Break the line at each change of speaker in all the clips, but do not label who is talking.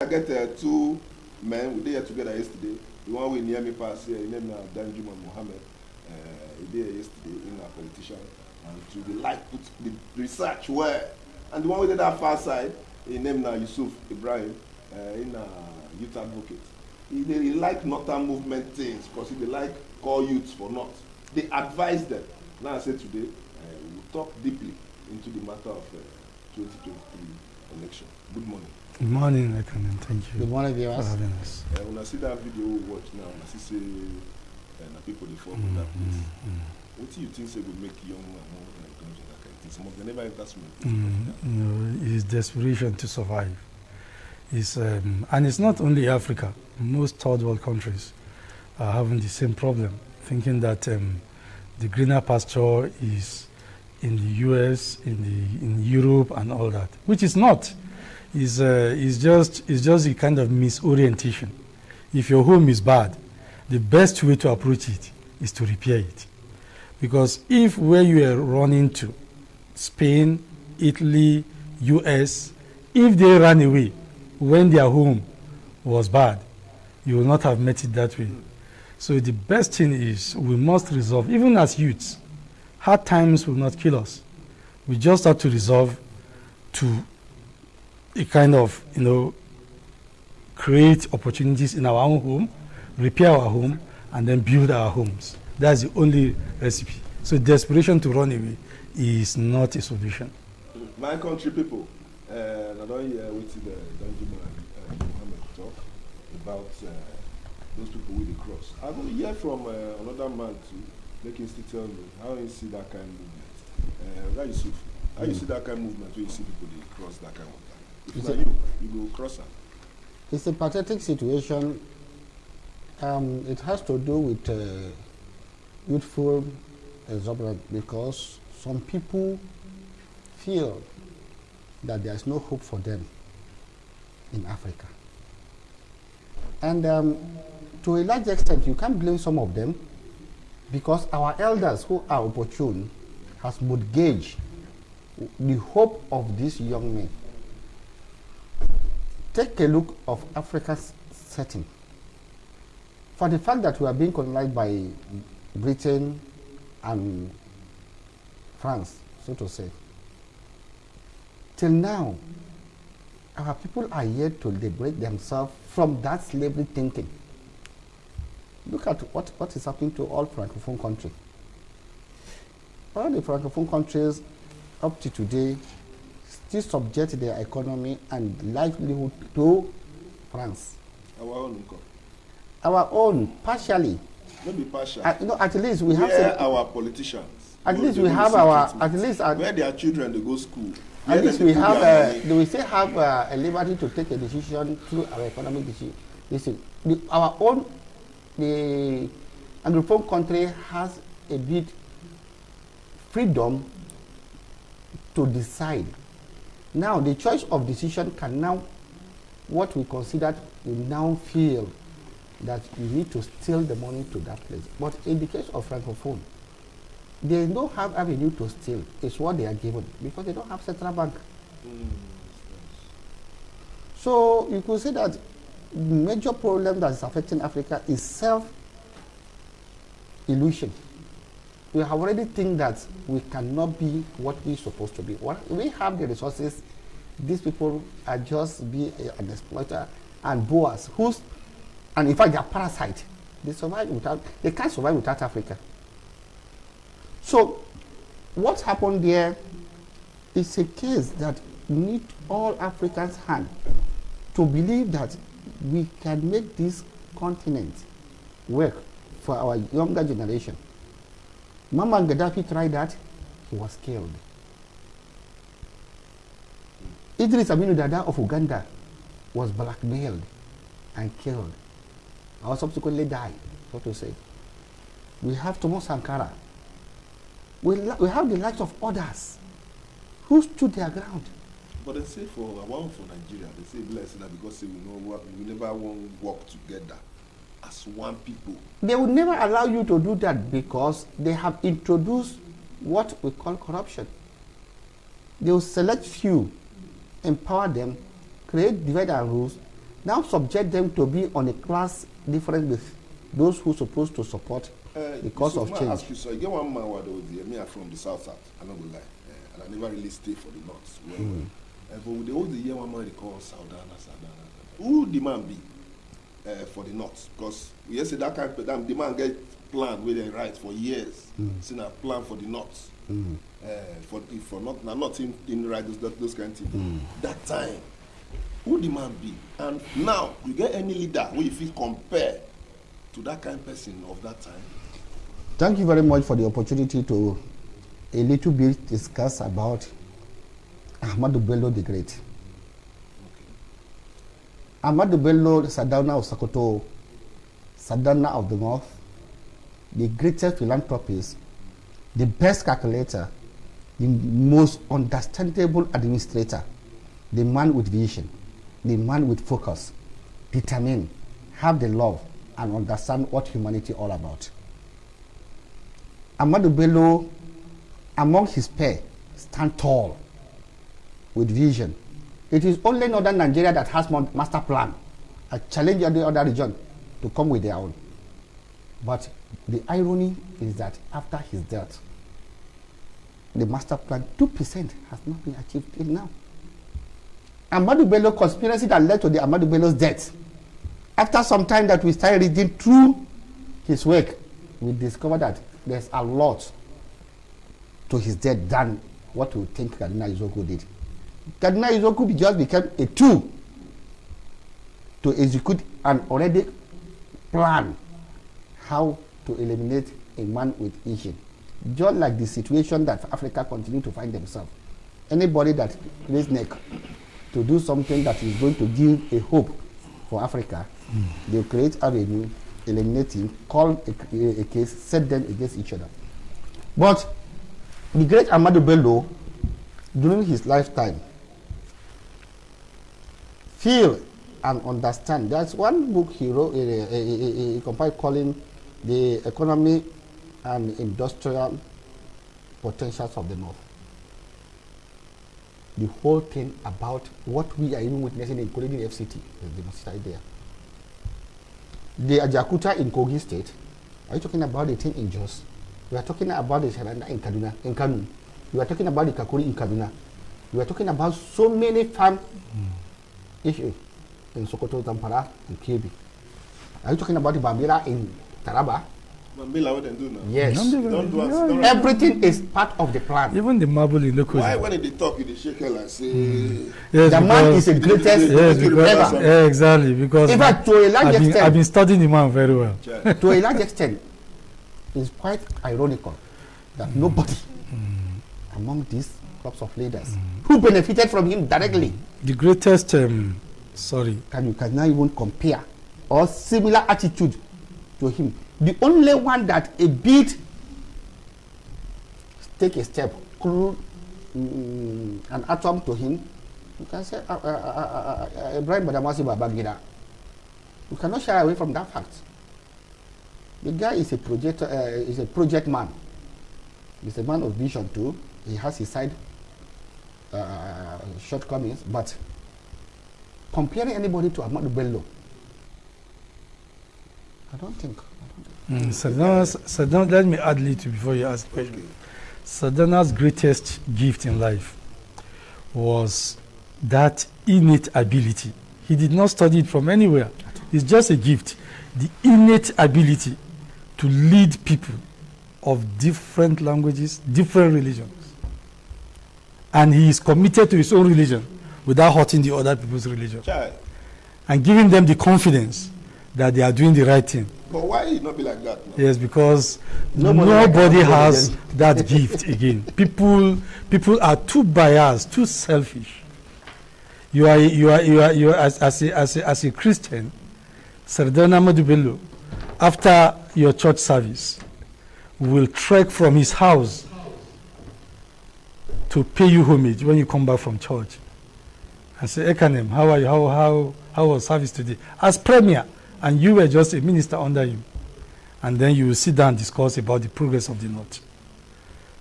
I get two men, we there together yesterday. The one we near me pass here, his name is DANJUMA MUHAMED. He there yesterday in a politician. And to the like put the research where. And the one we did that far side, his name is YUSUF, IBRAHIM, in a youth advocate. He like northern movement things because they like call youths for North. They advise them. Now I say today, we will talk deeply into the matter of 2023 election. Good morning.
Good morning, Ekanem. Thank you.
Good morning, viewers.
For having us.
When I see that video we watch now, I see say people they fall for that place. What do you think say will make young man more like guns and that kind of thing? Some of them never enter swim.
It's desperation to survive. And it's not only Africa. Most third world countries are having the same problem, thinking that the greener pasture is in the US, in Europe, and all that, which is not. It's just a kind of misorientation. If your home is bad, the best way to approach it is to repair it. Because if where you are running to, Spain, Italy, US, if they ran away when their home was bad, you will not have met it that way. So the best thing is we must resolve, even as youths, hard times will not kill us. We just have to resolve to a kind of, create opportunities in our own home, repair our home, and then build our homes. That's the only recipe. So desperation to run away is not a solution.
My country people, I don't hear with the DANJUMA and MUHAMED talk about those people with the cross. I will hear from another man too, make him still tell me how you see that kind of movement. YUSUF, how you see that kind of movement where you see people they cross that kind of thing? If it's you go cross them.
It's a pathetic situation. It has to do with youthful exuberance because some people feel that there is no hope for them in Africa. And to a large extent, you can't blame some of them because our elders who are opportune has mortgaged the hope of these young men. Take a look of Africa's setting. For the fact that we are being colonized by Britain and France, so to say, till now, our people are yet to liberate themselves from that slavery thinking. Look at what is happening to all Francophone countries. All the Francophone countries up to today still subject their economy and livelihood to France.
Our own income.
Our own, partially.
Maybe partial.
At least we have
our politicians.
At least we have our. At least
where their children they go school.
At least we have. We still have a liberty to take a decision through our economic decision. Our own, the Anglophone country has a bit freedom to decide. Now the choice of decision can now, what we consider, we now feel that you need to steal the money to that place. But in the case of Francophone, they don't have avenue to steal. It's what they are given because they don't have central bank. So you could say that the major problem that is affecting Africa is self-illusion. We have already think that we cannot be what we're supposed to be. We have the resources. These people are just be an exploiter and boers and in fact they are parasites. They can't survive without Africa. So what's happened there is a case that need all Africans' hand to believe that we can make this continent work for our younger generation. Muammar Gaddafi tried that, he was killed. Idris Aminu Dada of Uganda was blackmailed and killed, or subsequently died, so to say. We have Thomas Sankara. We have the likes of others who stood their ground.
But they say for Nigeria, they say blessed that because we never want to work together as one people.
They would never allow you to do that because they have introduced what we call corruption. They will select few, empower them, create divide and rules, now subject them to be on a class different with those who are supposed to support the cause of change.
Ask you, so you get one man who was there, me are from the south, I'm not going to lie, and I never really stay for the north. But they always hear one man they call Sardauna. Who the man be for the north? Because we say that kind of the man get plan where they write for years, seen a plan for the north. For not in write those kind of things. That time, who the man be? And now you get any leader who you feel compare to that kind of person of that time.
Thank you very much for the opportunity to a little bit discuss about Ahmadu Bello the Great. Ahmadu Bello, Sardauna of Sokoto, Sardauna of the North, the greatest philanthropist, the best calculator, the most understandable administrator, the man with vision, the man with focus, determined, have the love, and understand what humanity is all about. Ahmadu Bello, among his peers, stand tall, with vision. It is only northern Nigeria that has master plan. I challenge the other region to come with their own. But the irony is that after his death, the master plan 2% has not been achieved till now. Ahmadu Bello conspiracy that led to the Ahmadu Bello's death. After some time that we started reading through his work, we discovered that there's a lot to his death than what we think Cardinal Izoku did. Cardinal Izoku just became a tool to execute an already plan how to eliminate a man with vision. Just like the situation that Africa continue to find themselves. Anybody that raise neck to do something that is going to give a hope for Africa, they'll create avenue, eliminate him, call a case, set them against each other. But the great Ahmadu Bello, during his lifetime, feel and understand. There's one book he wrote, he compiled, calling The Economy and Industrial Potentials of the North. The whole thing about what we are even witnessing, including FCT, the most idea. The Ajakuta in Kogi State, are you talking about the thing in Jos? We are talking about the Sardauna in Kaduna, in Kanu. We are talking about the Kakuri in Kaduna. We are talking about so many farm issues in Sokoto, Zamfara, and Kebbi. Are you talking about the Bambila in Taraba?
Bambila, what they do now?
Yes.
Don't do us.
Everything is part of the plan.
Even the marble in Lokoja.
Why when they talk, they shake her and say,
yes,
the man is the greatest ever.
Yeah, exactly. Because
in fact, to a large extent,
I've been studying the man very well.
To a large extent, it's quite ironical that nobody among these clubs of leaders who benefited from him directly.
The greatest, sorry.
You cannot even compare or similar attitude to him. The only one that a bit take a step, an atom to him, you can say Ibrahim Badamasi Babangida. You cannot shy away from that fact. The guy is a project man. He's a man of vision too. He has his side shortcomings, but comparing anybody to Ahmadu Bello, I don't think.
Sardauna, let me add little before you ask the question. Sardauna's greatest gift in life was that innate ability. He did not study it from anywhere. It's just a gift. The innate ability to lead people of different languages, different religions. And he is committed to his own religion without hurting the other people's religion. And giving them the confidence that they are doing the right thing.
But why it not be like that? No?
Yes, because nobody has that gift again. People are too biased, too selfish. You are as a Christian, Sardauna Ahmadu Bello, after your church service, will trek from his house to pay you homage when you come back from church. I say, Ekanem, how are you? How was service today? As premier, and you were just a minister under him. And then you will sit down and discuss about the progress of the North.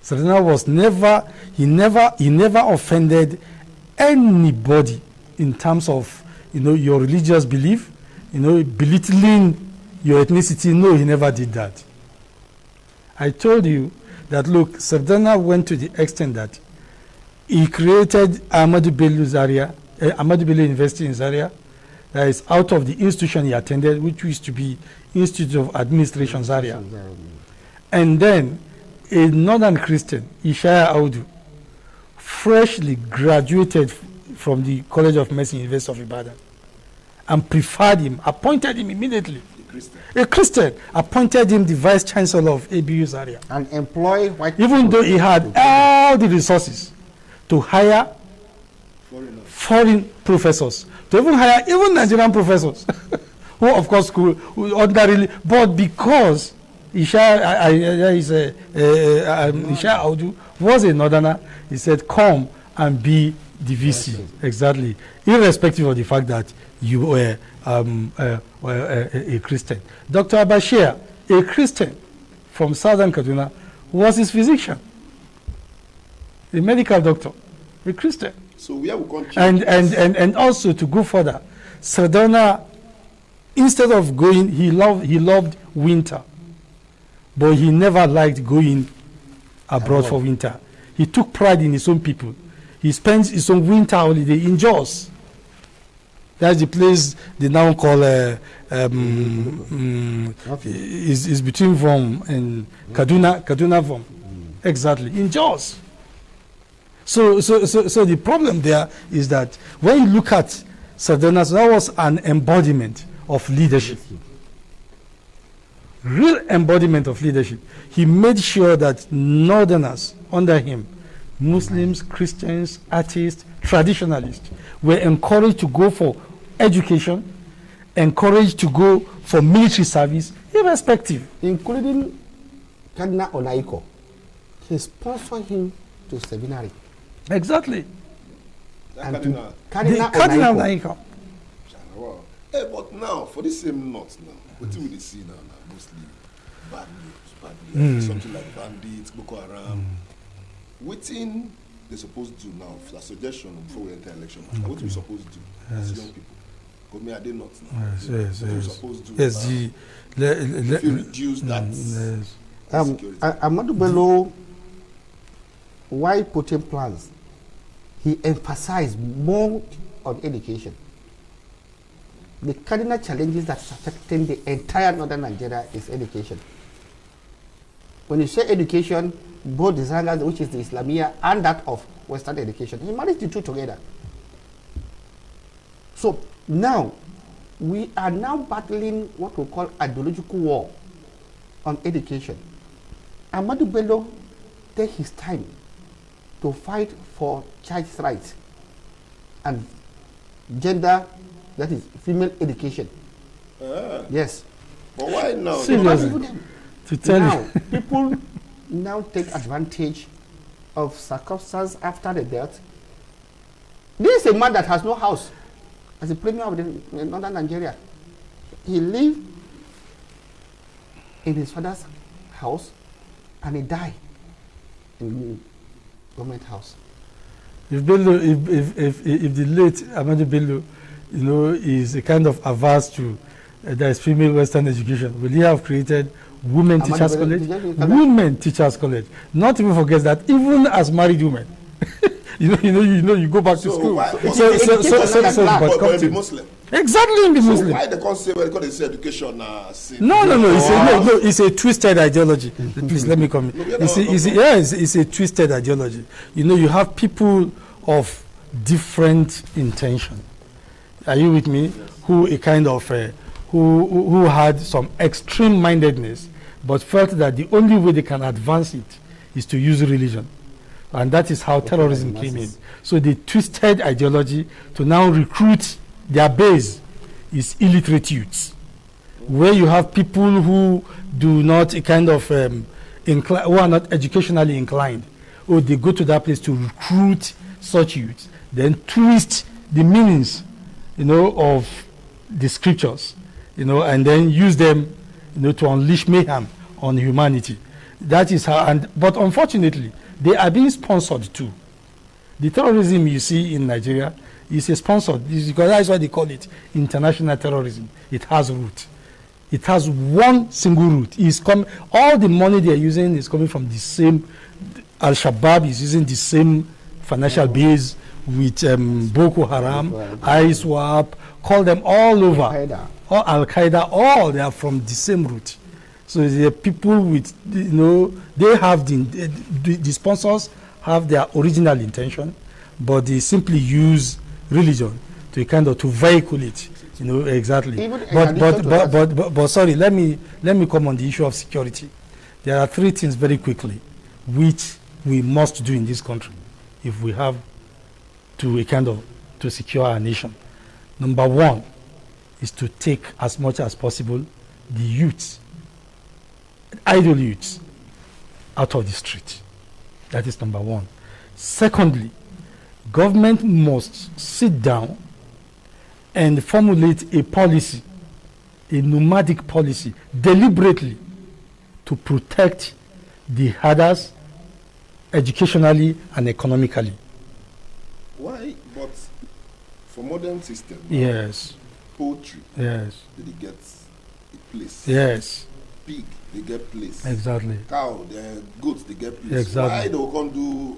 Sardauna was never offended anybody in terms of your religious belief, belittling your ethnicity. No, he never did that. I told you that, look, Sardauna went to the extent that he created Ahmadu Bello University in Zaria, that is out of the institution he attended, which used to be Institute of Administration Zaria. And then a northern Christian, Ishaya Audu, freshly graduated from the College of Medicine, University of Ibadan, and preferred him, appointed him immediately. A Christian appointed him the vice chancellor of ABU Zaria.
And employ white
even though he had all the resources to hire foreign professors, to even hire even Nigerian professors, who of course could ordinarily, but because Isha Audu was a northerner, he said, come and be the VC. Exactly. Irrespective of the fact that you were a Christian. Dr. Abashir, a Christian from Southern Kaduna, was his physician, a medical doctor, a Christian.
So where we continue.
And also to go further, Sardauna, instead of going, he loved winter, but he never liked going abroad for winter. He took pride in his own people. He spends his own winter holiday in Jos. That's the place they now call is between Vom and Kaduna Vom. Exactly, in Jos. So the problem there is that when you look at Sardauna, that was an embodiment of leadership. Real embodiment of leadership. He made sure that northerners under him, Muslims, Christians, atheists, traditionalists, were encouraged to go for education, encouraged to go for military service, irrespective.
Including Cardinal Onaiko. He sponsored him to seminary.
Exactly.
Cardinal
Onaiko.
Wow. Hey, but now, for the same note now, what do we see now? Mostly bad news, something like bandits, Boko Haram. Waiting, they're supposed to do now, for a suggestion before we enter election, what are we supposed to do as young people? Because me, I did not now.
Yes.
What are we supposed to do?
Yes,
if you reduce that security.
Ahmadu Bello, while putting plans, he emphasized more on education. The cardinal challenges that is affecting the entire northern Nigeria is education. When you say education, both the Zangas, which is the Islamia, and that of Western education, he managed the two together. So now, we are now battling what we call ideological war on education. Ahmadu Bello take his time to fight for child's rights and gender, that is female education. Yes.
But why now?
Seriously. To tell
now,
you.
people now take advantage of circumstance after the death. This is a man that has no house as a premier of the northern Nigeria. He lived in his father's house and he died in the government house.
If the late Ahmadu Bello, is a kind of averse to there is female Western education, will he have created Women Teachers College? Women Teachers College. Not even forget that even as married women, you go back to school.
But be Muslim.
Exactly, in the Muslim.
Why the concept? Because they say education.
No. It's a twisted ideology. Please let me come in. It's a twisted ideology. You have people of different intention. Are you with me? Yes. Who a kind of who had some extreme mindedness, but felt that the only way they can advance it is to use religion, and that is how terrorism came in. So they twisted ideology to now recruit. Their base is illiterate youths, where you have people who do not who are not educationally inclined, or they go to that place to recruit such youths, then twist the meanings, of the scriptures, and then use them, to unleash mayhem on humanity. That is how. But unfortunately, they are being sponsored too. The terrorism you see in Nigeria It's a sponsor. Because that's why they call it international terrorism. It has root. It has one single root. All the money they're using is coming from the same. Al-Shabaab is using the same financial base with Boko Haram, ISWAP, call them all over. Al-Qaeda, all they are from the same root. So the people with, they have the sponsors have their original intention, but they simply use religion to to vehicle it. Exactly. But sorry, let me come on the issue of security. There are three things very quickly which we must do in this country if we have to to secure our nation. Number one is to take as much as possible the youths, idle youths, out of the street. That is number one. Secondly, government must sit down and formulate a policy, a nomadic policy, deliberately to protect the herders educationally and economically.
Why? But for modern system,
yes,
poultry,
yes,
they get a place.
Yes.
Pig, they get place.
Exactly.
Cow, goats, they get place.
Exactly.
Why they can't do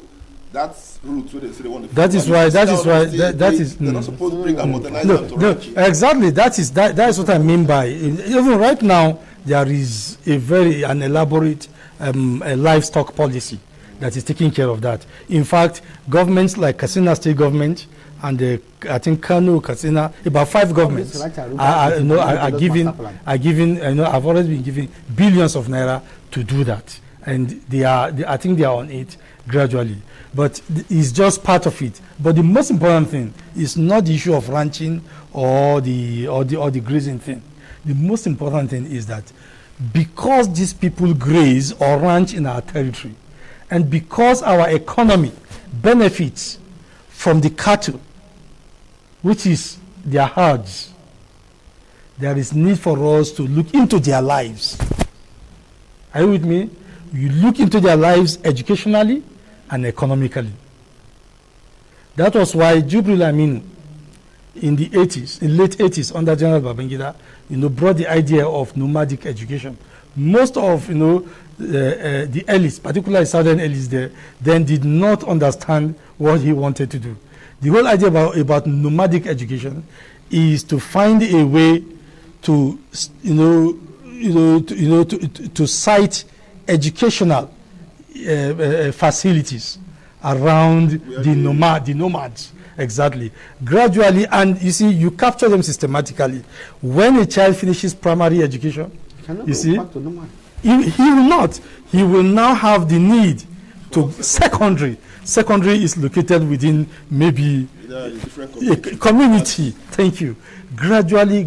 that route where they say they want to?
That is why.
They're not supposed to bring and modernize them to ranching.
Exactly. That is what I mean by. Even right now, there is an elaborate a livestock policy that is taking care of that. In fact, governments like Katsina State government and I think Kano, Katsina, about 5 governments are giving. I've always been giving billions of naira to do that, and I think they are on it gradually. But it's just part of it. But the most important thing is not the issue of ranching or the grazing thing. The most important thing is that because these people graze or ranch in our territory, and because our economy benefits from the cattle, which is their herds, there is need for us to look into their lives. Are you with me? You look into their lives educationally and economically. That was why Jubril Aminu in the late 80s, under General Babangida, brought the idea of nomadic education. Most of the elites, particularly southern elites there, then did not understand what he wanted to do. The whole idea about nomadic education is to find a way to to cite educational facilities around the nomads. Exactly. Gradually, and you see, you capture them systematically. When a child finishes primary education, you see, he will not. He will now have the need to secondary. Secondary is located within maybe a community. Thank you. Gradually,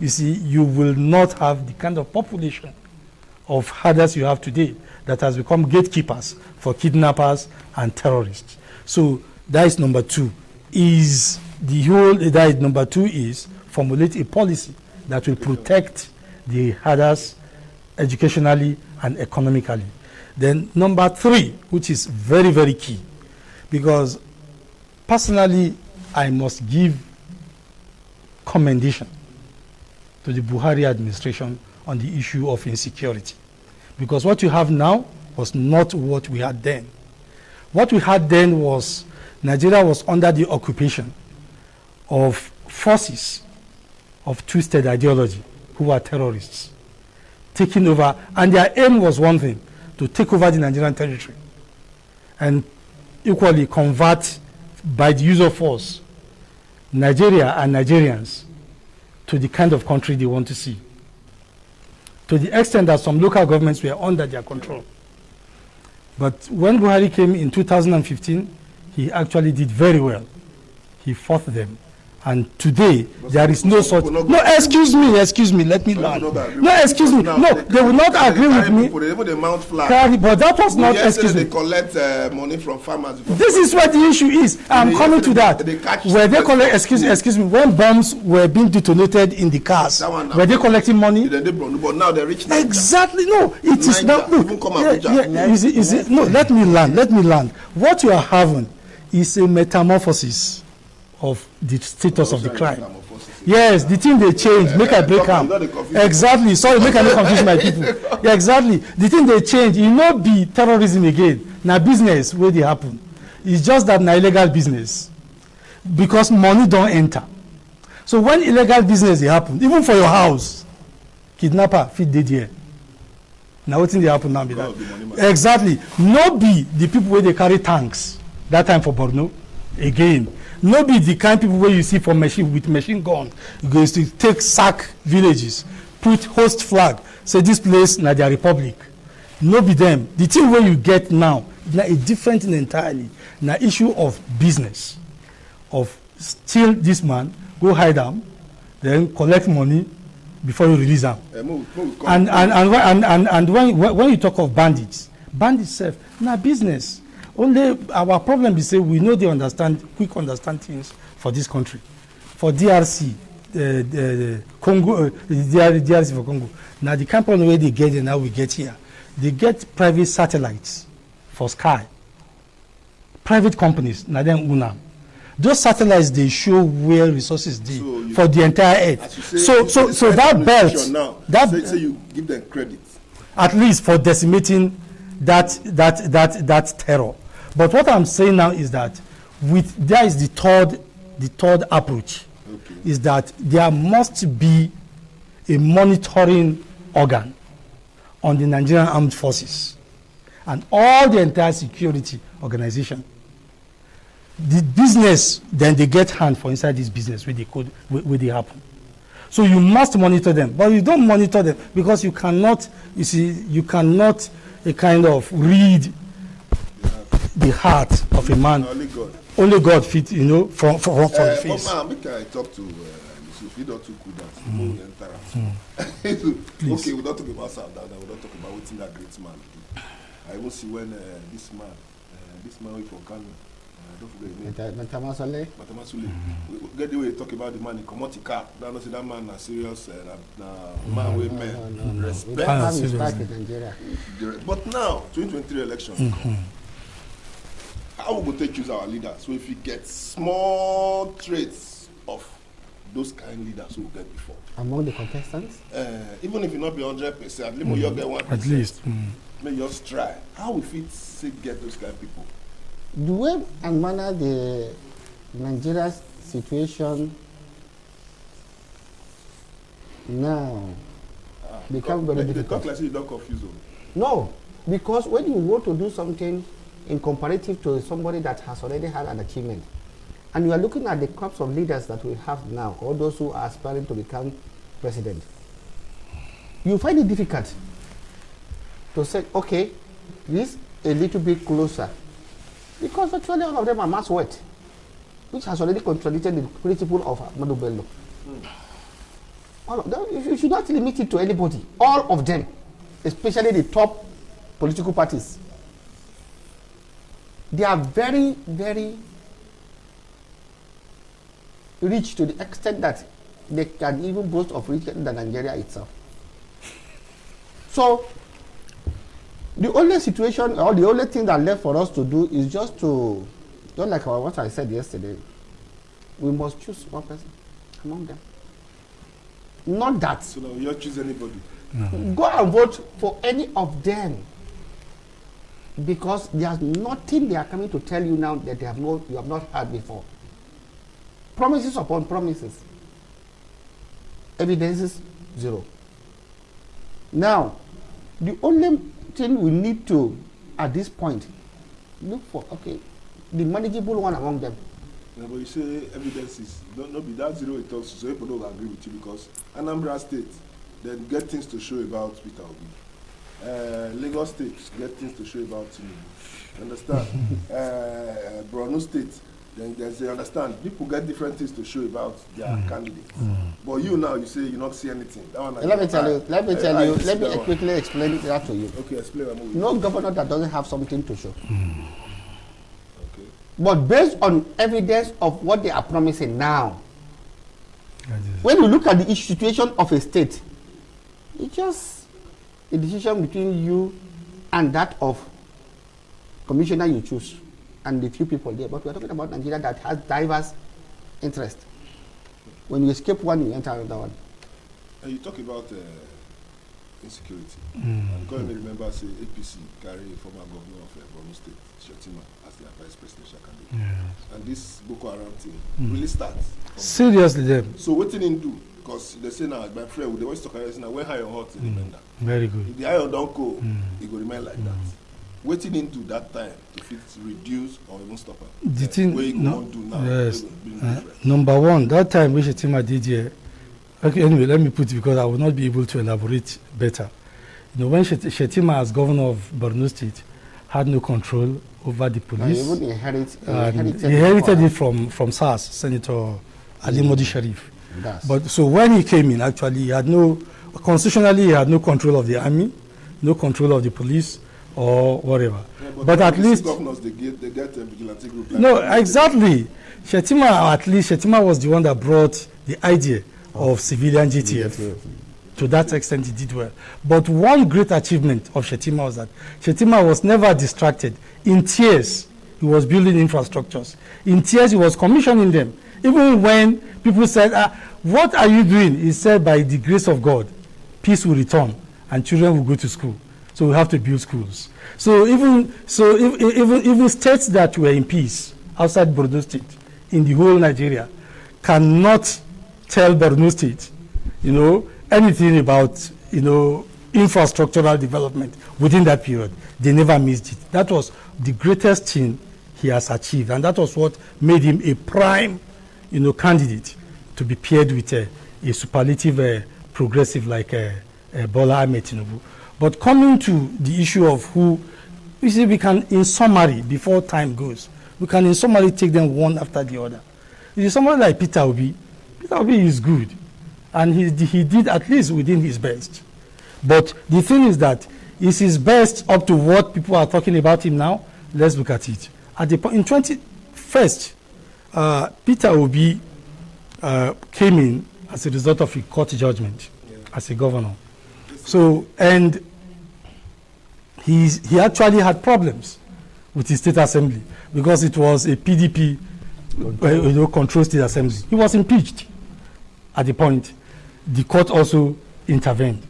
you see, you will not have the kind of population of herders you have today that has become gatekeepers for kidnappers and terrorists. So that is number two. Number two is formulate a policy that will protect the herders educationally and economically. Then number three, which is very, very key, because personally I must give commendation to the Buhari administration on the issue of insecurity. Because what you have now was not what we had then. What we had then was Nigeria was under the occupation of forces of twisted ideology who were terrorists, taking over, and their aim was one thing, to take over the Nigerian territory and equally convert by the use of force Nigeria and Nigerians to the kind of country they want to see, to the extent that some local governments were under their control. But when Buhari came in 2015, he actually did very well. He fought them. And today, there is no such... No, excuse me, let me learn. No, excuse me. No, they will not agree with me. But that was not... Excuse me.
They collect money from farmers.
This is what the issue is. I'm coming to that. Were they collect... Excuse me. When bombs were being detonated in the cars, were they collecting money?
But now they're rich.
Exactly. No, it is not... No, let me learn. What you are having is a metamorphosis of the status of the crime. Yes, the thing they change, make I break am. Exactly. Sorry, make I not confuse my people. Yeah, exactly. The thing they change, it not be terrorism again. Now business where they happen. It's just that na illegal business. Because money don't enter. So when illegal business they happen, even for your house, kidnapper fit dey there. Now what thing they happen now be that? Exactly. No be the people where they carry tanks that time for Borno again. No be the kind of people where you see for machine with machine gun goes to take sack villages, put host flag, say this place na their republic. No be them. The thing where you get now na a different thing entirely. Na issue of business, of steal this man, go hide am, then collect money before you release am. And when you talk of bandits sef na business. Only our problem is say we know they quick understand things for this country. For DRC, Congo, DRC for Congo. Now the company where they get it, now we get here. They get private satellites for sky. Private companies, now then UNAM. Those satellites they show where resources dey for the entire earth. So that belt,
now, say you give them credit.
At least for decimating that terror. But what I'm saying now is that there is the third approach, is that there must be a monitoring organ on the Nigerian Armed Forces and all the entire security organization. The business, then they get hand for inside this business where they happen. So you must monitor them, but you don't monitor them because you cannot a kind of read the heart of a man. Only God fit, from the face.
Make I talk to Yusuf. You don't talk with that. Okay, we don't talk about Sardauna. We don't talk about what's that great man do. I will see when this man wait for Ghana. Don't forget his name. Matamasule. We get the way you talk about the man in commodity car. Don't say that man is serious. Man with men respect. But now, 2023 election. How we go take use our leaders? So if we get small traits of those kind of leaders who we get before.
Among the contestants?
Even if you not be 100%, at least you get 1%.
At least.
May just try. How we fit get those kind of people?
The way and manner the Nigeria situation now become very difficult.
They talk like you don't confuse them.
No, because when you want to do something in comparative to somebody that has already had an achievement, and you are looking at the crops of leaders that we have now, or those who are aspiring to become president, you find it difficult to say, okay, this a little bit closer, because virtually all of them are mass wet, which has already contradicted the principle of Ahmadu Bello. All of them, you should not limit it to anybody. All of them, especially the top political parties, they are very, very rich to the extent that they can even boast of richer than Nigeria itself. So, the only situation or the only thing that left for us to do is just like what I said yesterday, we must choose one person among them. Not that.
So now you choose anybody.
No. Go and vote for any of them, because there's nothing they are coming to tell you now that you have not heard before. Promises upon promises. Evidences, zero. Now, the only thing we need to, at this point, look for, okay, the manageable one among them.
Yeah, but you say evidences, don't be that zero it talks, so people don't agree with you, because Anambra State, they get things to show about Peter Obi. Lagos State, get things to show about Tinubu. Understand? Borno State, then they understand. People get different things to show about their candidates. But you now, you say you not see anything. That one
let me quickly explain that to you.
Okay, explain.
No governor that doesn't have something to show. Okay. But based on evidence of what they are promising now, when you look at the situation of a state, it's just a decision between you and that of commissioner you choose. and the few people there. But we're talking about Nigeria that has diverse interests. When you escape one, you enter another one.
And you talk about insecurity. Because you remember, say, APC carry former governor of Borno State, Shettima, as their vice presidential candidate. Yes. And this Boko Haram thing really starts.
Seriously, them.
So what did he do? Because they say now, my friend, they always talk about now, when iron hot, remember.
Very good.
If the iron don't go, it will remain like that. What did he do that time if it's reduce or even stop it?
The thing,
what you won't do now?
Yes. Number one, that time which Shettima did here. Okay, anyway, let me put it because I will not be able to elaborate better. You know, when Shettima, as governor of Borno State, had no control over the police.
He
inherited it from SARS, Senator Ali Modi Sharif. But so when he came in, actually, he had constitutionally, he had no control of the army, no control of the police, or whatever.
Yeah,
but at least
governors, they get a vigilante group.
No, exactly. Shettima was the one that brought the idea of civilian GTF. To that extent, he did well. But one great achievement of Shettima was that Shettima was never distracted. In tears, he was building infrastructures. In tears, he was commissioning them. Even when people said, what are you doing? He said, by the grace of God, peace will return and children will go to school. So we have to build schools. So even states that were in peace outside Borno State, in the whole Nigeria, cannot tell Borno State, anything about, infrastructural development within that period. They never missed it. That was the greatest thing he has achieved, and that was what made him a prime, candidate to be paired with a superlative progressive like Bola Ahmed Tinubu. But coming to the issue of who, you see, we can, in summary, before time goes, we can in summary take them one after the other. You see, someone like Peter Obi is good, and he did at least within his best. But the thing is that, is his best up to what people are talking about him now? Let's look at it. At the point in 21st, Peter Obi came in as a result of a court judgment as a governor. So, and he actually had problems with his state assembly because it was a PDP controlled state assembly. He was impeached at the point. The court also intervened.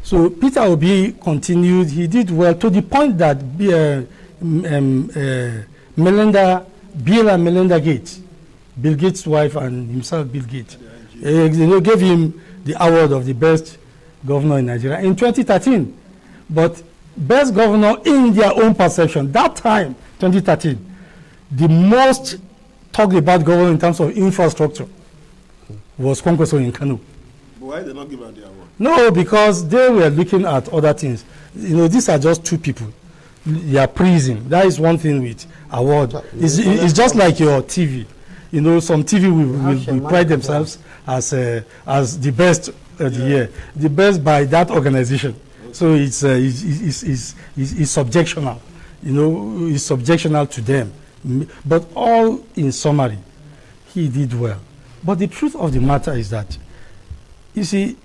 So Peter Obi continued. He did well to the point that Bill and Melinda Gates, Bill Gates' wife and himself, Bill Gates, gave him the award of the best governor in Nigeria in 2013. But best governor in their own perception, that time, 2013, the most talked about governor in terms of infrastructure was Kwankwaso in Kano.
But why did they not give out the award?
No, because they were looking at other things. These are just two people. They are praising. That is one thing with award. It's just like your TV. Some TV will pride themselves as the best of the year, the best by that organization. So it's subjectional. It's subjectional to them. But all in summary, he did well. But the truth of the matter is that, you see,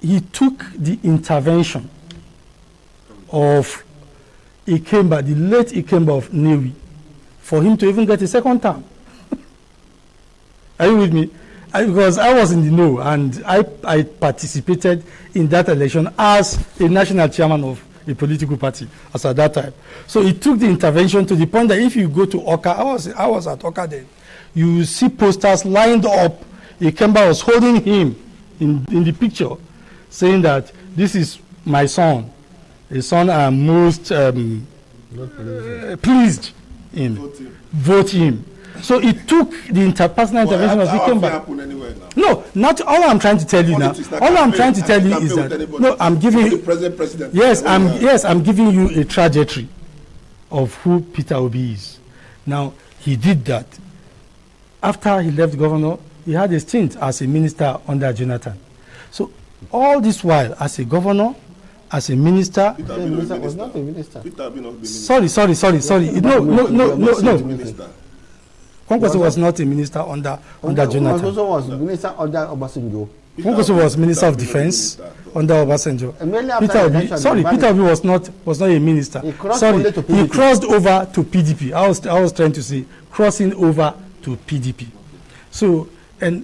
he took the intervention of Ikemba, the late Ikemba of Newi, for him to even get a second term. Are you with me? Because I was in the know, and I participated in that election as a national chairman of a political party as at that time. So he took the intervention to the point that if you go to Oka, I was at Oka then, you see posters lined up. Ikemba was holding him in the picture, saying that this is my son, a son I'm most pleased in. Vote him. So it took the interpersonal intervention of Ikemba. No, not all I'm trying to tell you now. All I'm trying to tell you is that no, I'm giving you.
President.
Yes, I'm giving you a trajectory of who Peter Obi is. Now he did that. After he left governor, he had a stint as a minister under Jonathan. So all this while, as a governor, as a minister,
Peter was not a minister.
Peter Obi not
Sorry. No. Kwankwaso was not a minister under Jonathan.
Kwankwaso was minister under Obasanjo.
Kwankwaso was Minister of Defense under Obasanjo. Peter Obi was not a minister. He crossed over to PDP. I was trying to say crossing over to PDP. So, and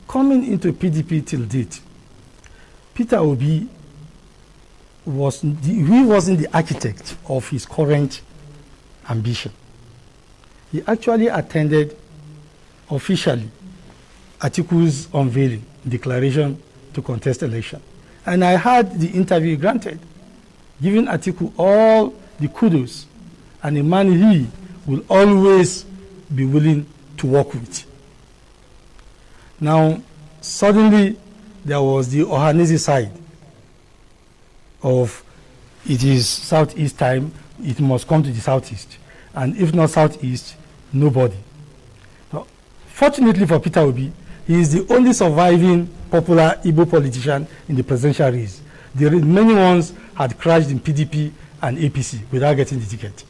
coming into PDP till date, Peter Obi wasn't the architect of his current ambition. He actually attended officially Atiku's unveiling declaration to contest election. And I had the interview granted, giving Atiku all the kudos and a man he will always be willing to work with. Now, suddenly there was the Ohanese side of it is southeast time, it must come to the southeast. And if not southeast, nobody. Now, fortunately for Peter Obi, he is the only surviving popular Igbo politician in the presidential race. The many ones had crashed in PDP and APC without getting the ticket.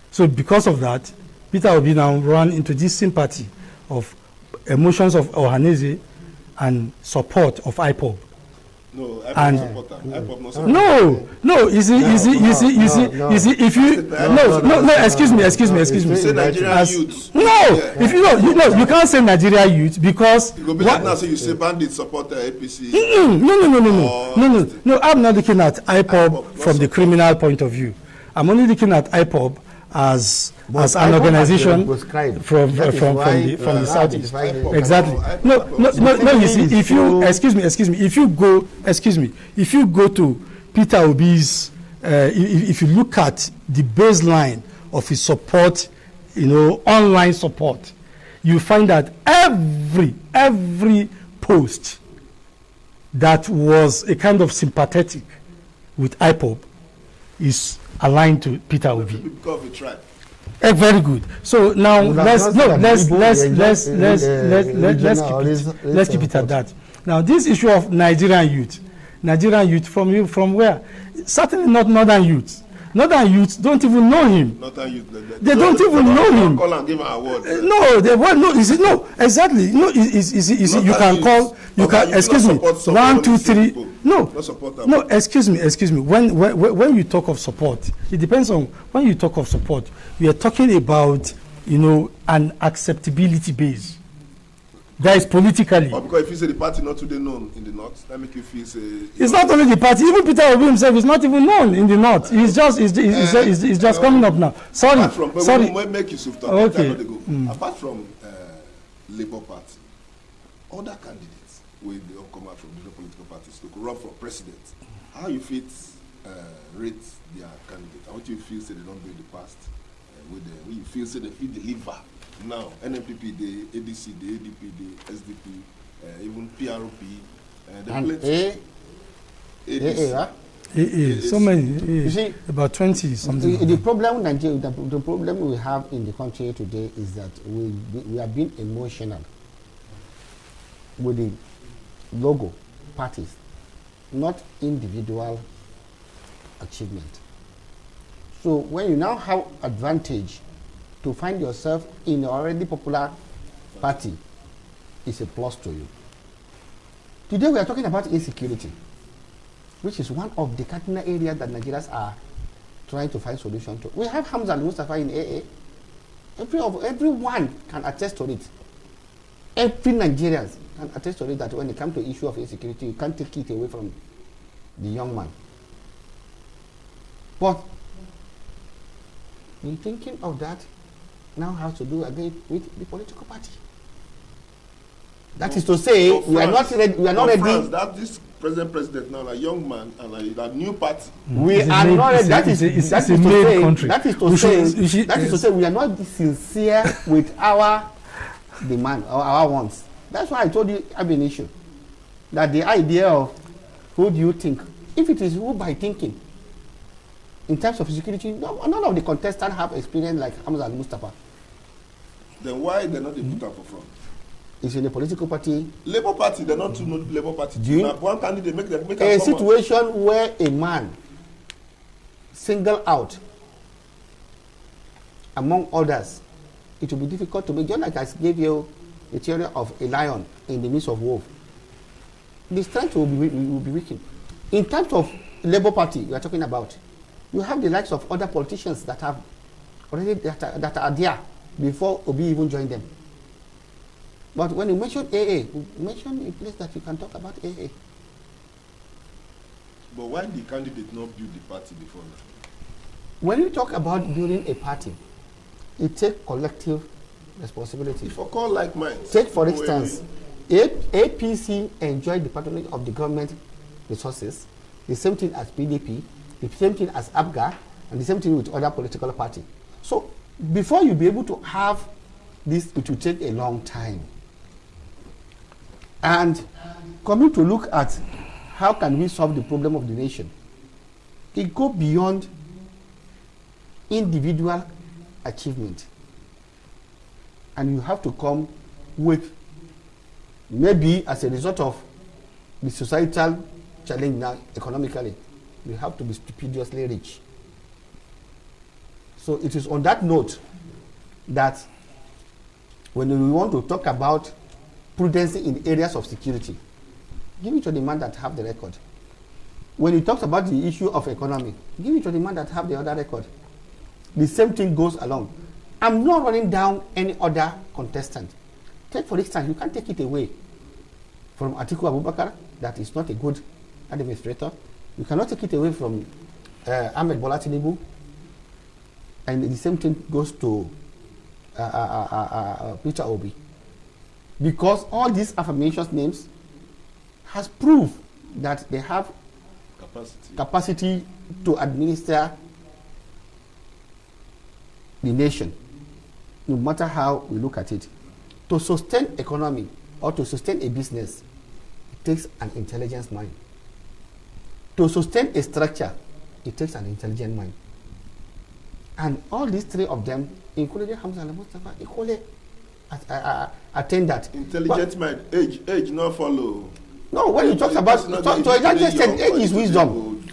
So because of that, Peter Obi now ran into this sympathy of emotions of Ohanese and support of IPOB.
No, IPOB support them. IPOB not support.
No. You see, if you no. Excuse me.
Say Nigerian youth.
No, yeah. If you can't say Nigeria youth because.
You go be like now, so you say bandits support the APC.
No. I'm not looking at IPOB from the criminal point of view. I'm only looking at IPOB as an organization from the southeast. Exactly. No. You see, if you if you go to Peter Obi's, if you look at the baseline of his support, online support, you find that every post that was a kind of sympathetic with IPOB is aligned to Peter Obi.
Because of a tribe.
Very good. So now let's keep it at that. Now this issue of Nigerian youth from where? Certainly not northern youth. Northern youths don't even know him. They don't even know him.
Call and give an award.
No, they won't. No, no, exactly. No, you can call. You can. Excuse me. 1, 2, 3. No, excuse me. When you talk of support, it depends on when you talk of support. We are talking about an acceptability base. That is politically.
Or because if you say the party not today known in the north, that make you feel say.
It's not only the party. Even Peter Obi himself is not even known in the north. He's just coming up now. Sorry.
Make Yusuf talk. Okay. Apart from Labour Party, other candidates will come out from different political parties to run for president. How you fit rate their candidate? How do you feel say they don't do in the past? When you feel say they fit deliver. Now, NMPP, the ADC, the ADP, the SDP, even PRP,
so many. You see, about 20 something.
The problem Nigeria, the problem we have in the country today is that we are being emotional with the logo parties, not individual achievement. So when you now have advantage to find yourself in an already popular party is a plus to you. Today we are talking about insecurity, which is one of the cardinal areas that Nigerians are trying to find solution to. We have Hamza al-Mustafa in AA. Everyone can attest to it. Every Nigerian can attest to it that when it comes to the issue of insecurity, you can't take it away from the young man. But in thinking of that, now has to do again with the political party. That is to say, we are not ready. We are not ready.
That this president now, a young man and a new party.
We are not ready. That is to say, we are not sincere with our demand or our wants. That's why I told you I have an issue. That the idea of who do you think? If it is who by thinking, in terms of security, none of the contestants have experience like Hamza al-Mustafa.
Then why they're not the put up for front?
It's in the political party.
Labour Party, they're not to know the Labour Party. One candidate make
a situation where a man single out among others it will be difficult to make. Just like I gave you the theory of a lion in the midst of wolf. The strength will be weakened. In terms of Labour Party, we are talking about, you have the likes of other politicians that have already that are there before Obi even joined them. But when you mention AA, you mention a place that you can talk about AA.
But why the candidate not build the party before that?
When you talk about building a party, it takes collective responsibility.
If I call like mine.
Take for instance, APC enjoyed the patronage of the government resources, the same thing as PDP, the same thing as ABGA, and the same thing with other political parties. So before you be able to have this, it will take a long time. And coming to look at how can we solve the problem of the nation, it goes beyond individual achievement. And you have to come with, maybe as a result of the societal challenge now economically, you have to be stupidly rich. So it is on that note that when we want to talk about prudence in areas of security, give it to the man that have the record. When he talks about the issue of economy, give it to the man that have the other record. The same thing goes along. I'm not running down any other contestant. Take for instance, you can't take it away from Atiku Abubakar, that is not a good administrator. You cannot take it away from Ahmed Bola Tinubu. And the same thing goes to Peter Obi. Because all these affirmations names has proved that they have capacity to administer the nation, no matter how we look at it. To sustain economy or to sustain a business, it takes an intelligent mind. To sustain a structure, it takes an intelligent mind. And all these three of them, including Hamza and Mustafa, equally attain that.
Intelligent mind, age not follow.
No, when you talk about, to a large extent, age is wisdom.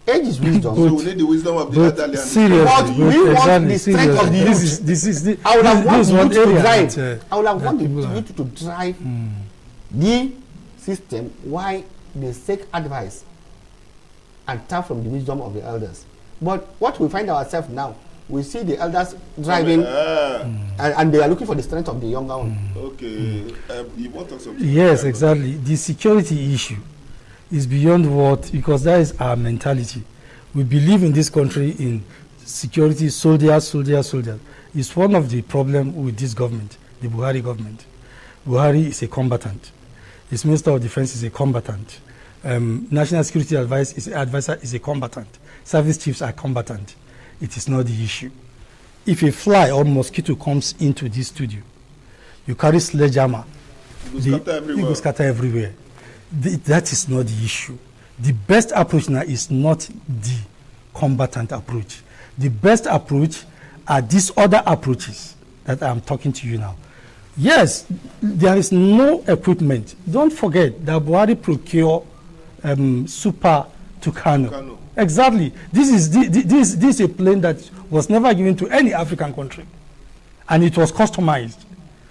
Age is wisdom.
So we need the wisdom of the elderly.
Seriously, but we want the strength of the youth. I would have wanted the youth to drive. I would have wanted the youth to drive the system. Why they seek advice and tap from the wisdom of the elders. But what we find ourselves now, we see the elders driving, and they are looking for the strength of the younger one.
Okay, you want to talk something?
Yes, exactly. The security issue is beyond what, because that is our mentality. We believe in this country in security, soldiers. It's one of the problems with this government, the Buhari government. Buhari is a combatant. His Minister of Defense is a combatant. National Security Advisor is a combatant. Service chiefs are combatant. It is not the issue. If a fly or mosquito comes into this studio, you carry sledgehammer, you go scatter everywhere. That is not the issue. The best approach now is not the combatant approach. The best approach are these other approaches that I'm talking to you now. Yes, there is no equipment. Don't forget that Buhari procured Super Tucano. Exactly. This is a plane that was never given to any African country, and it was customized.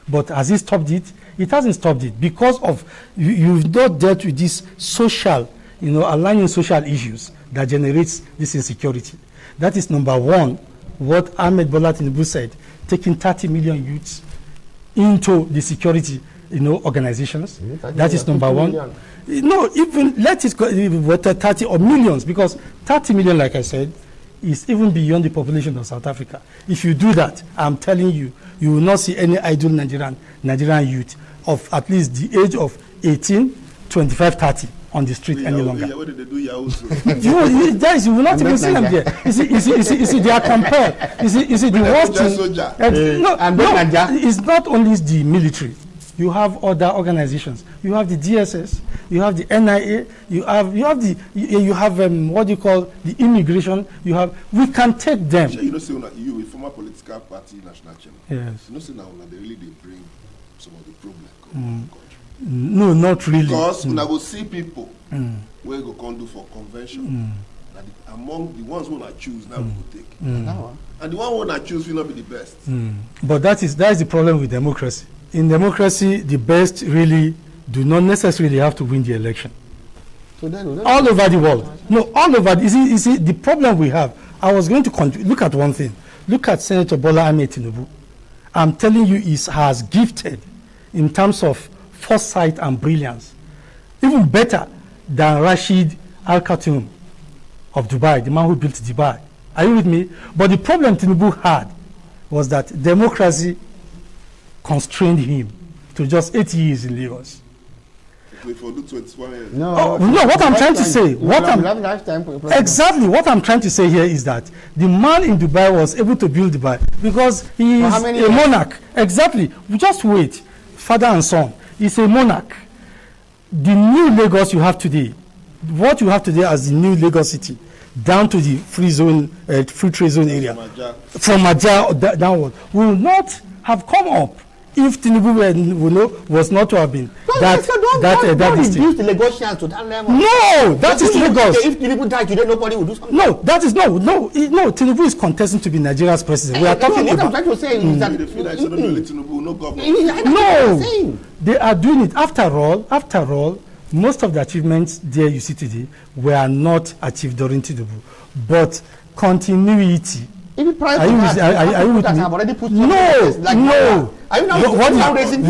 But has it stopped it? It hasn't stopped it because of you've not dealt with these social, aligning social issues that generates this insecurity. That is number one. What Ahmed Bola Tinubu said, taking 30 million youths into the security, organizations. That is number one. No, even let it go 30 or millions, because 30 million, like I said, is even beyond the population of South Africa. If you do that, I'm telling you, you will not see any idle Nigerian youth of at least the age of 18, 25, 30 on the street any longer.
What did they do?
You will not even see them there. You see, they are compared. You see, the worst thing. It's not only the military. You have other organizations. You have the DSS. You have the NIA. You have what you call the immigration. We can take them.
You a former political party national chairman.
Yes.
Now they really bring some of the problems in the country.
No, not really.
Because when I go see people where go come do for convention, that among the ones who I choose now we will take. And the one who I choose will not be the best.
But that is the problem with democracy. In democracy, the best really do not necessarily have to win the election.
So
all over the world. No, all over. You see, the problem we have, I was going to look at one thing. Look at Senator Bola Ahmed Tinubu. I'm telling you, he has gifted in terms of foresight and brilliance. Even better than Rashid Al Khartoum of Dubai, the man who built Dubai. Are you with me? But the problem Tinubu had was that democracy constrained him to just 8 years in Lagos.
For 21 years.
No, what I'm trying to say, exactly what I'm trying to say here is that the man in Dubai was able to build Dubai because he is a monarch. Exactly. Just wait. Father and son. He's a monarch. The new Lagos you have today, what you have today as the new Lagos city, down to the free trade zone area, from Maja downward, will not have come up if Tinubu was not to have been
don't reduce the Lagosians to that level.
No, that is Lagos.
If Tinubu died today, nobody will do something.
No, that is no. Tinubu is contesting to be Nigeria's president. We are talking about.
What I'm trying to say is that
no, they are doing it. After all, most of the achievements there you see today were not achieved during Tinubu, but continuity.
Even prior to that,
are you with me?
Have already put
no.
Are you now raising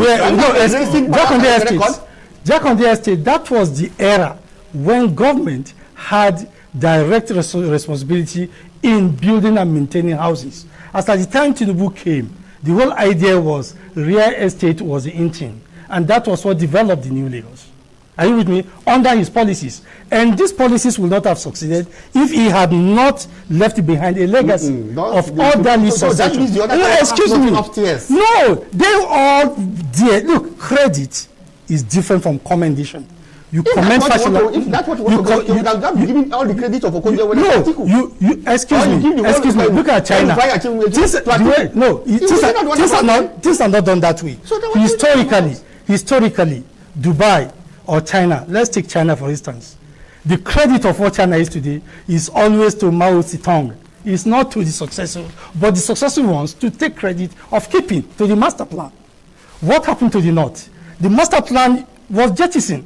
Jakonde Estate? That was the era when government had direct responsibility in building and maintaining houses. As at the time Tinubu came, the whole idea was real estate was the engine, and that was what developed the new Lagos. Are you with me? Under his policies. And these policies would not have succeeded if he had not left behind a legacy of orderly succession. Excuse me.
Upstairs.
No, they all dear. Look, credit is different from commendation. You comment Fashola.
If that's what you want to you would have given all the credit of Okonjo.
Excuse me. Look at China. Things are not done that way. Historically, Dubai or China, let's take China for instance. The credit of what China is today is always to Mao Zedong. It's not to the successful, but the successful ones to take credit of keeping to the master plan. What happened to the North? The master plan was jettisoned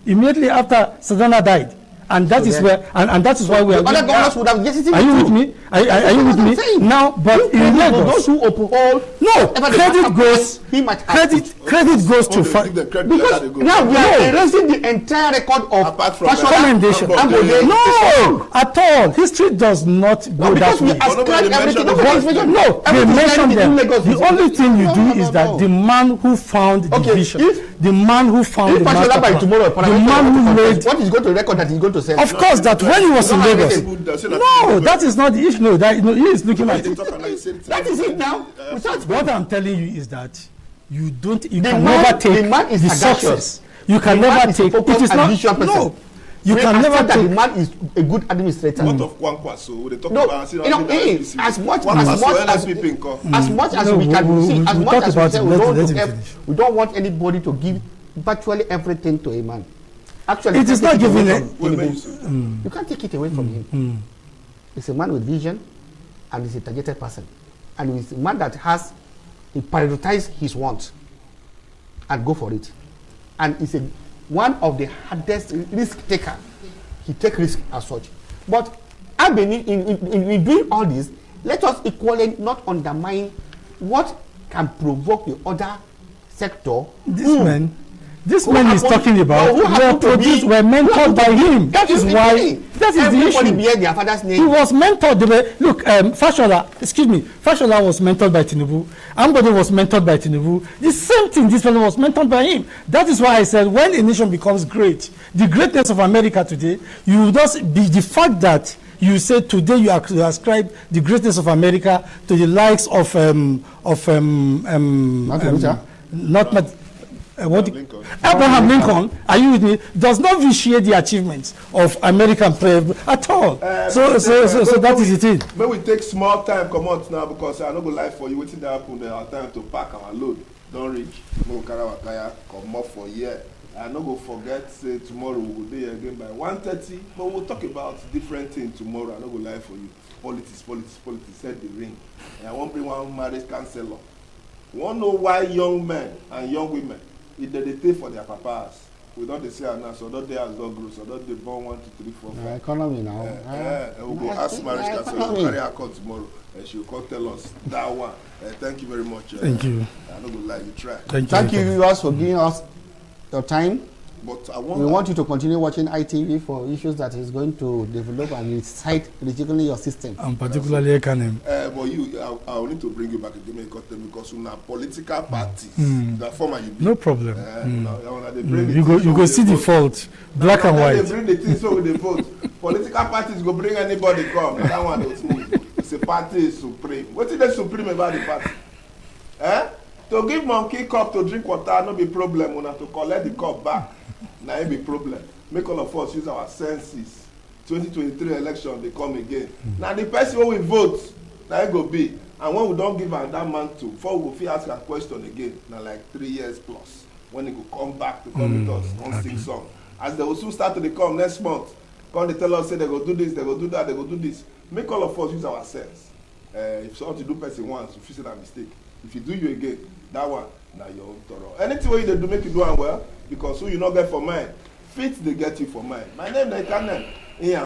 immediately after Sardauna died. And that is where, and that is why we are.
Other governors would have jettisoned.
Are you with me? Are you with me? Now, but in Lagos,
those who uphold,
credit goes to
because now we are erasing the entire record of
commendation. No, at all. History does not go that way. No, they mention them. The only thing you do is that the man who found the vision, the man who found the master plan, the man who made.
What is going to record that he's going to say?
Of course, that when he was in Lagos. No, that is not the issue. No, he is looking at it.
That is it now.
What I'm telling you is that you can never take the success. You can never take. It is not. No. You can never take.
The man is a good administrator.
What of Kwankwa? So they talk about
as much as we can see, as much as we say we don't want anybody to give virtually everything to a man. Actually,
it is not giving it.
You can't take it away from him. He's a man with vision, and he's a targeted person, and he's a man that he prioritizes his wants and go for it, and he's one of the hardest risk taker. He takes risk as such. But in doing all this, let us equally not undermine what can provoke the other sector.
This man is talking about were mentored by him. That is why. That is the issue.
Bear their father's name.
He was mentored. Look, Fashola was mentored by Tinubu. Ambode was mentored by Tinubu. The same thing. This fellow was mentored by him. That is why I said when a nation becomes great, the greatness of America today, you just be the fact that you say today you ascribe the greatness of America to the likes of Abraham Lincoln, are you with me? Does not vitiate the achievements of American prayer at all. So that is it.
But we take small time come out now because I no go lie for you. Waiting that happen, our time to pack our load. Don't reach. No carry our kaya come off for a year. I no go forget, say tomorrow we will be here again by 1:30, but we'll talk about different things tomorrow. I no go lie for you. Politics, said the ring. And I won't bring one marriage counselor. We won't know why young men and young women, if they pay for their papas, we don't say now, so don't they as dog grow, so don't they born 1, 2, 3, 4, 5.
Economy now.
We'll go ask marriage counselor, we'll carry her call tomorrow, and she'll come tell us that one. Thank you very much.
Thank you.
I no go lie, you try.
Thank you viewers for giving us your time.
But
we want you to continue watching ITV for issues that is going to develop and incite particularly your system.
And particularly Ekanem.
But I will need to bring you back again because we are political parties. The former you
no problem.
You
go see the fault, black and white.
They bring the things so with the vote. Political parties go bring anybody come. That one is it's a party is supreme. What is the supreme about the party? To give monkey cup to drink water no be problem. We have to collect the cup back. Now it be problem. Make all of us use our senses. 2023 election they come again. Now the person who we vote, now it go be. And when we don't give am that man to, before we fit ask a question again, now like 3 years plus, when he go come back to come with us, come sing song. As they will soon start to come next month, come they tell us say they go do this, they go do that, they go do this. Make all of us use our sense. If someone to do person once, if you say that mistake, if you do you again, that one, now your own thorough. Anything where you do make you do am well, because who you not get for mine, fit they get you for mine. My name is Ekanem. Inyang.